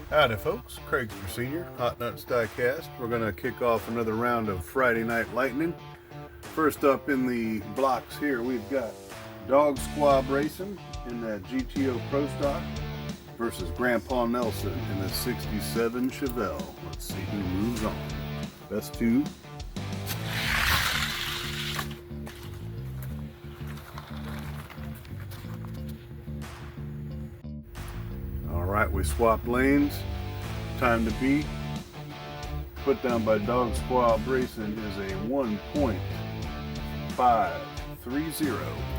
Howdy folks, Craigster Sr., Hot Nuts Diecast. We're going to kick off another round of Friday Night Lightning. First up in the blocks here, we've got Dog Squab Racing in that GTO Pro Stock versus Grandpa Nelson in the 67 Chevelle. Let's see who moves on. Best two. Alright, we swapped lanes. Time to beat. Put down by Dog Squab Racing is a 1.530.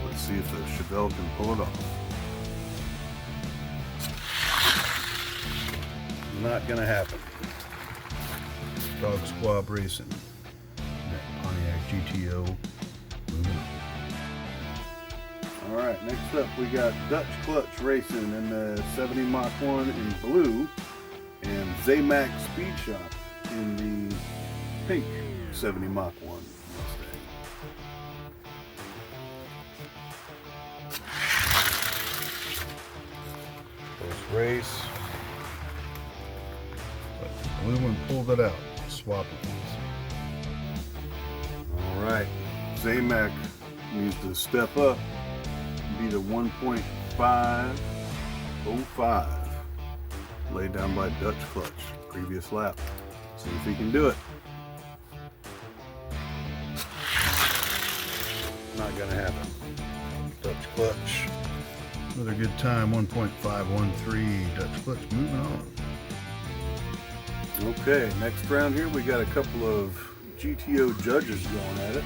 Let's see if the Chevelle can pull it off. Not gonna happen. Dog Squab Racing. That Pontiac GTO. Alright, next up we got Dutch Clutch Racing in the 70 Mach 1 in blue and Zamac Speed Shop in the pink 70 Mach 1 Mustang. Close race. But the blue one pulled it out. Swap it. Alright, Zamac needs to step up. Be the 1.505 laid down by Dutch Clutch previous lap. See if he can do it. Not gonna happen. Dutch Clutch, another good time, 1.513. Dutch Clutch moving on. Okay, next round here we got a couple of GTO judges going at it.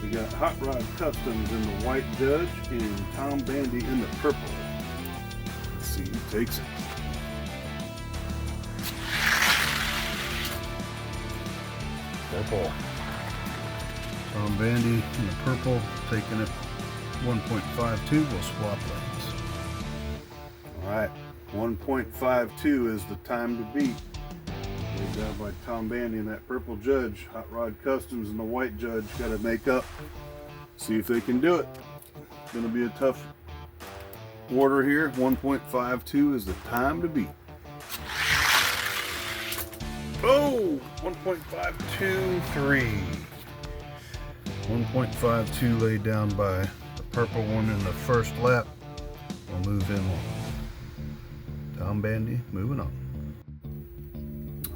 We got Hot Rod Customs in the white judge and Tom Bandy in the purple. Let's see who takes it. Purple. Tom Bandy in the purple, taking it 1.52. We'll swap lanes. Alright, 1.52 is the time to beat. Laid down by Tom Bandy in that purple judge. Hot Rod Customs and the white judge got to make up. See if they can do it. It's going to be a tough order here. 1.52 is the time to beat. Oh, 1.523. 1.52 laid down by the purple one in the first lap. We'll move in on Tom Bandy moving on.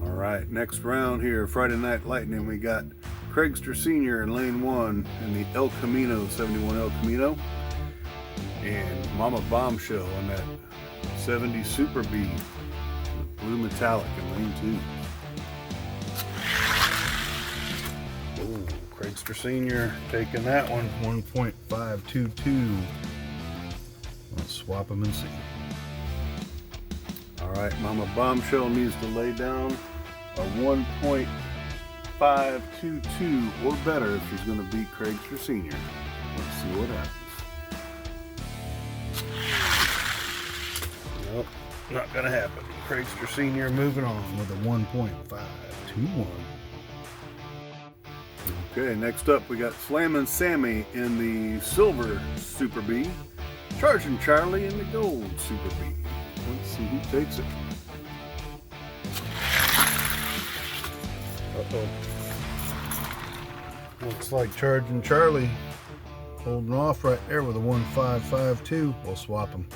Alright, next round here, Friday Night Lightning, we got Craigster Sr. in lane 1 in the El Camino, 71 El Camino, and Mama Bombshell in that 70 Super B with blue metallic in lane 2. Oh, Craigster Sr. taking that one, 1.522. Let's swap them and see. Alright, Mama Bombshell needs to lay down a 1.522 or better if he's going to beat Craigster Sr. Let's see what happens. Nope, not going to happen. Craigster Sr. moving on with a 1.521. Okay, next up we got Slammin' Sammy in the silver Super B, Charging Charlie in the gold Super B. Let's see who takes it. Uh-oh. Looks like Charging Charlie holding off right there with a 1.552. We'll swap them.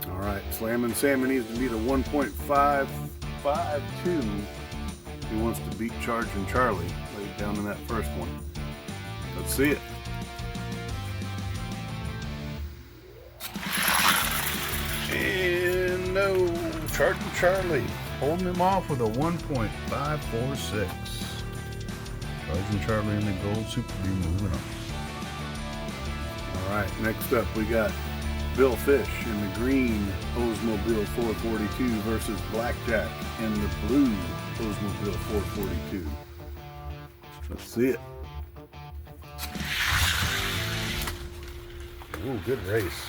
Alright, Slammin' Sammy needs to beat a 1.552. He wants to beat Charging Charlie laid down in that first one. Let's see it. And no, Charging Charlie holding him off with a 1.546. Charging Charlie in the gold Super B moving on. Alright, next up we got Bill Fish in the green Oldsmobile 442 versus Blackjack in the blue Oldsmobile 442. Let's see it. Ooh, good race.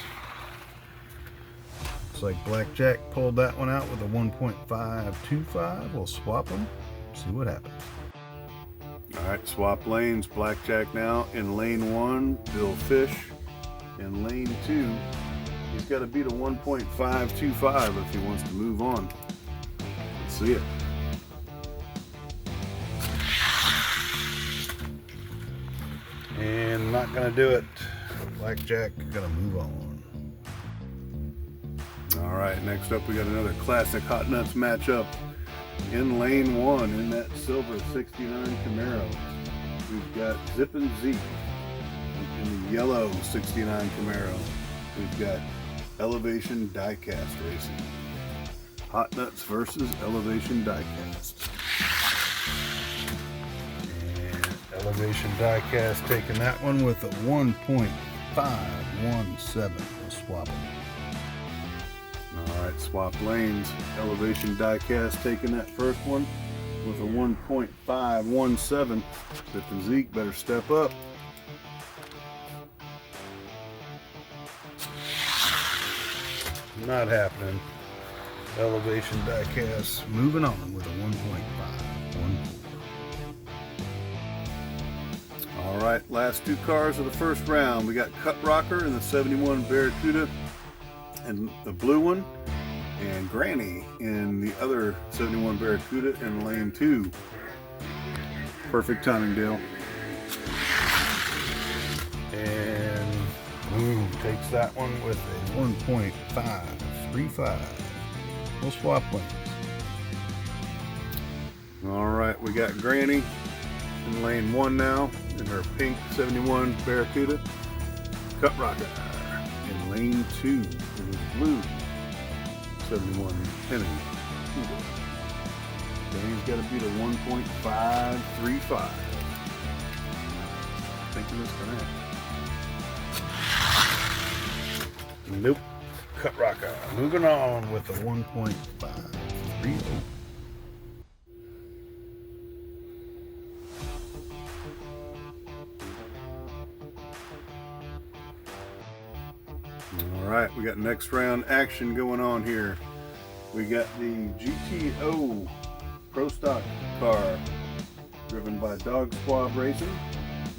Looks like Blackjack pulled that one out with a 1.525. We'll swap them, see what happens. Alright, swap lanes. Blackjack now in lane 1, Bill Fish in lane 2. He's got to beat a 1.525 if he wants to move on. Let's see it. And not going to do it. Blackjack going to move on. Alright, next up we got another classic Hot Nuts matchup. In lane 1 in that silver 69 Camaro, we've got Zip and Zeke. In the yellow 69 Camaro, we've got Elevation Diecast Racing. Hot Nuts versus Elevation Diecast. And Elevation Diecast taking that one with a 1.517. We'll swap them. Alright, swap lanes. Elevation Diecast taking that first one with a 1.517. Zip and Zeke better step up. Not happening. Elevation Diecast moving on with a 1.514. Alright, last two cars of the first round. We got Cut Rocker in the 71 Barracuda and the blue one, and Granny in the other 71 Barracuda in lane 2. Perfect timing, Dale. And Boom takes that one with a 1.535. We'll swap lanes. Alright, we got Granny in lane 1 now in her pink 71 Barracuda. Cut Rocker in lane 2 in his blue 71 Penny. Danny's got to beat a 1.535. Thinking it's gonna happen. Nope. Cut Rocker moving on with a 1.530. Alright, we got next round action going on here. We got the GTO Pro Stock car driven by Dog Squad Racing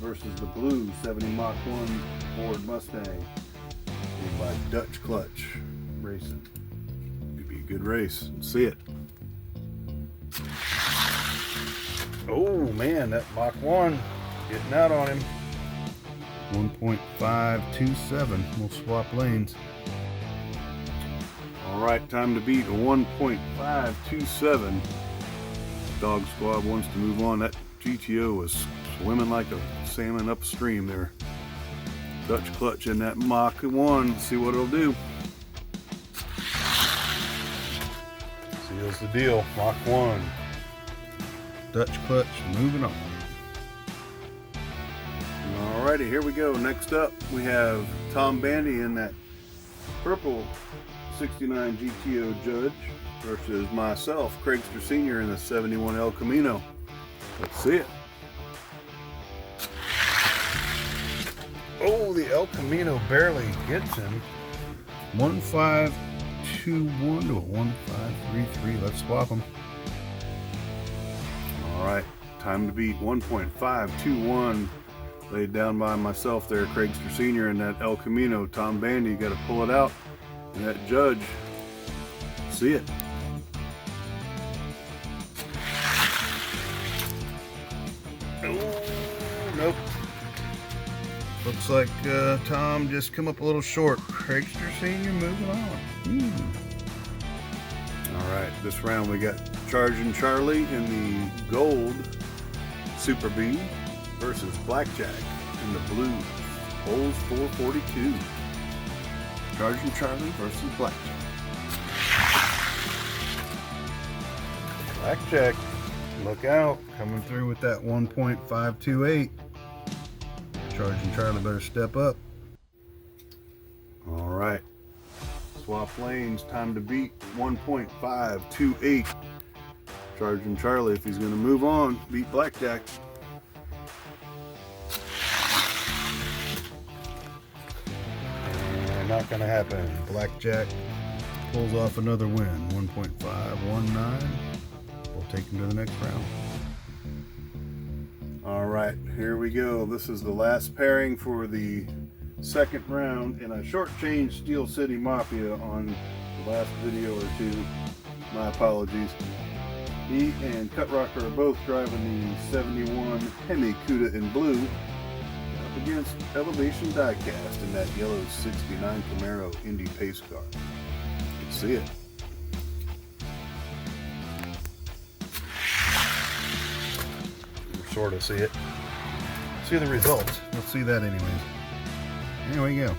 versus the blue 70 Mach 1 Ford Mustang driven by Dutch Clutch Racing. Could be a good race. Let's see it. Oh man, that Mach 1 getting out on him. 1.527. We'll swap lanes. Alright, time to beat a 1.527. Dog Squad wants to move on. That GTO was swimming like a salmon upstream there. Dutch Clutch in that Mach 1. See what it'll do. Seals the deal. Mach 1. Dutch Clutch moving on. Alrighty, here we go. Next up, we have Tom Bandy in that purple 69 GTO Judge versus myself, Craigster Sr. in the 71 El Camino. Let's see it. Oh, the El Camino barely gets him. 1.521 to a 1.533. Let's swap them. Alright, time to beat 1.521. Laid down by myself there, Craigster Sr. in that El Camino. Tom Bandy, got to pull it out. And that Judge, see it. Oh, nope. Looks like Tom just come up a little short. Craigster Sr. moving on. Alright, this round we got Charging Charlie in the gold Super B versus Blackjack in the blue Olds 442. Charging Charlie versus Blackjack. Blackjack Look out, coming through with that 1.528. Charging Charlie better step up. All right, swap lanes, time to beat 1.528. Charging Charlie, if he's gonna move on, beat Blackjack. And not gonna happen. Blackjack pulls off another win, 1.519. We'll take him to the next round. All right, here we go. This is the last pairing for the second round, and I shortchanged Steel City Mafia on the last video or two. My apologies. He and Cut Rocker are both driving the 71 Hemi Cuda in blue up against Elevation Diecast in that yellow 69 Camaro Indy pace car. Let's see it. Sort of see it. See the results. Let's see that anyways. Anyway, go.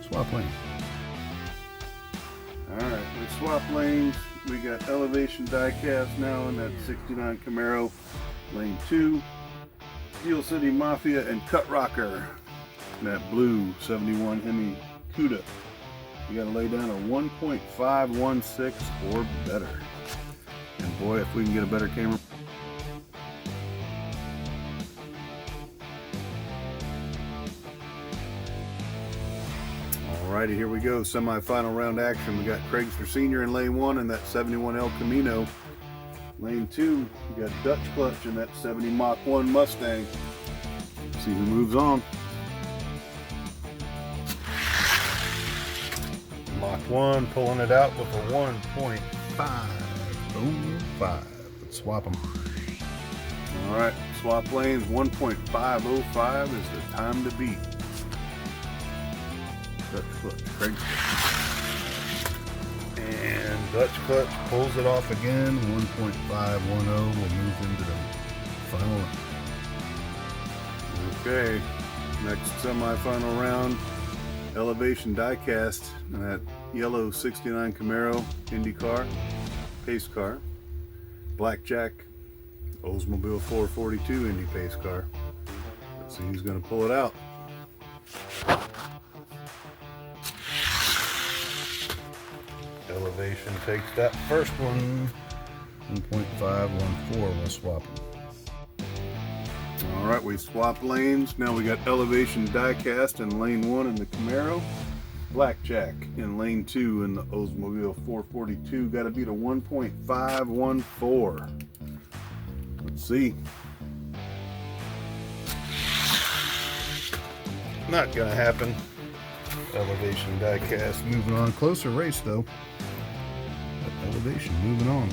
Swap lanes. Alright, we swap lanes. We got Elevation Diecast now in that 69 Camaro, lane 2. Steel City Mafia and Cut Rocker in that blue 71 Hemi Cuda. You gotta lay down a 1.516 or better. And boy, if we can get a better camera. Alrighty, here we go. Semi-final round action. We got Craigster Sr. in lane 1 in that 71 El Camino. Lane 2, we got Dutch Clutch in that 70 Mach 1 Mustang. Let's see who moves on. Mach 1 pulling it out with a 1.505. Let's swap them. Alright, swap lanes. 1.505 is the time to beat. Dutch Clutch, Craigster. And Dutch Clutch pulls it off again. 1.510 will move into the final round. Okay, next semi-final round. Elevation Diecast in that yellow 69 Camaro Indy car, pace car. Blackjack, Oldsmobile 442 Indy pace car. Let's see who's going to pull it out. Elevation takes that first one. 1.514. We'll swap them. Alright, we swapped lanes. Now we got Elevation Diecast in lane 1 in the Camaro. Blackjack in lane 2 in the Oldsmobile 442. Got to beat a 1.514. Let's see. Not gonna happen. Elevation Diecast moving on. Closer race though. Elevation moving on.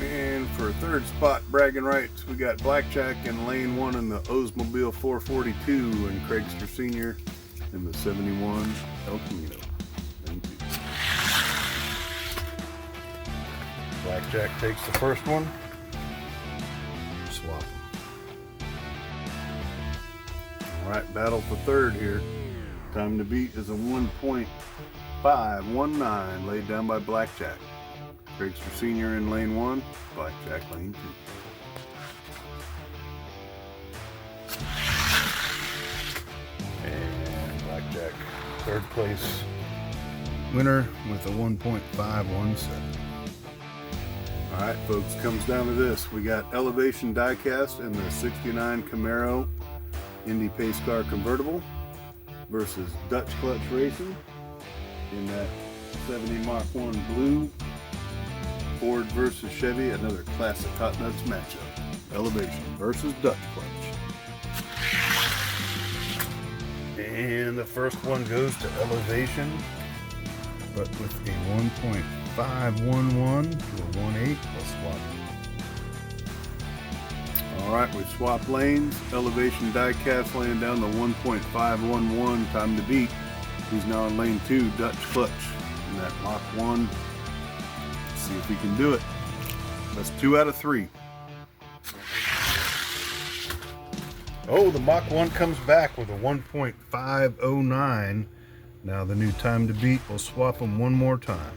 And for third spot bragging rights, we got Blackjack in lane 1 in the Oldsmobile 442 and Craigster Sr. in the 71 El Camino. Lane 2. Blackjack takes the first one. Swap them. Alright, battle for third here. Time to beat is a 1.519 laid down by Blackjack. Craigster Sr. in lane 1, Blackjack lane 2. And Blackjack third place winner with a 1.517. Alright folks, comes down to this. We got Elevation Diecast in the 69 Camaro Indy pace car convertible versus Dutch Clutch Racing in that 70 Mach 1 blue. Ford versus Chevy, another classic Hot Nuts matchup. Elevation versus Dutch Clutch. And the first one goes to Elevation, but with a 1.511 to a 1.8. Let's swap. Alright, we swap lanes. Elevation Diecast laying down the 1.511, time to beat. He's now in lane 2, Dutch Clutch in that Mach 1. See if we can do it. That's 2 out of 3. Oh, the Mach 1 comes back with a 1.509. Now the new time to beat. We'll swap them one more time.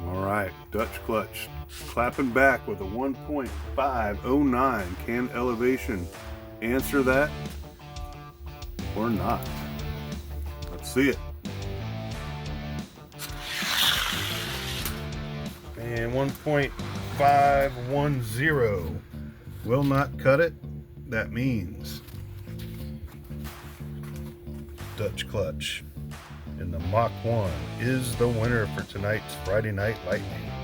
All right, Dutch Clutch Clapping back with a 1.509. Can Elevation answer that or not? Let's see it. And 1.510 will not cut it. That means Dutch Clutch in the Mach 1 is the winner for tonight's Friday Night Lightning.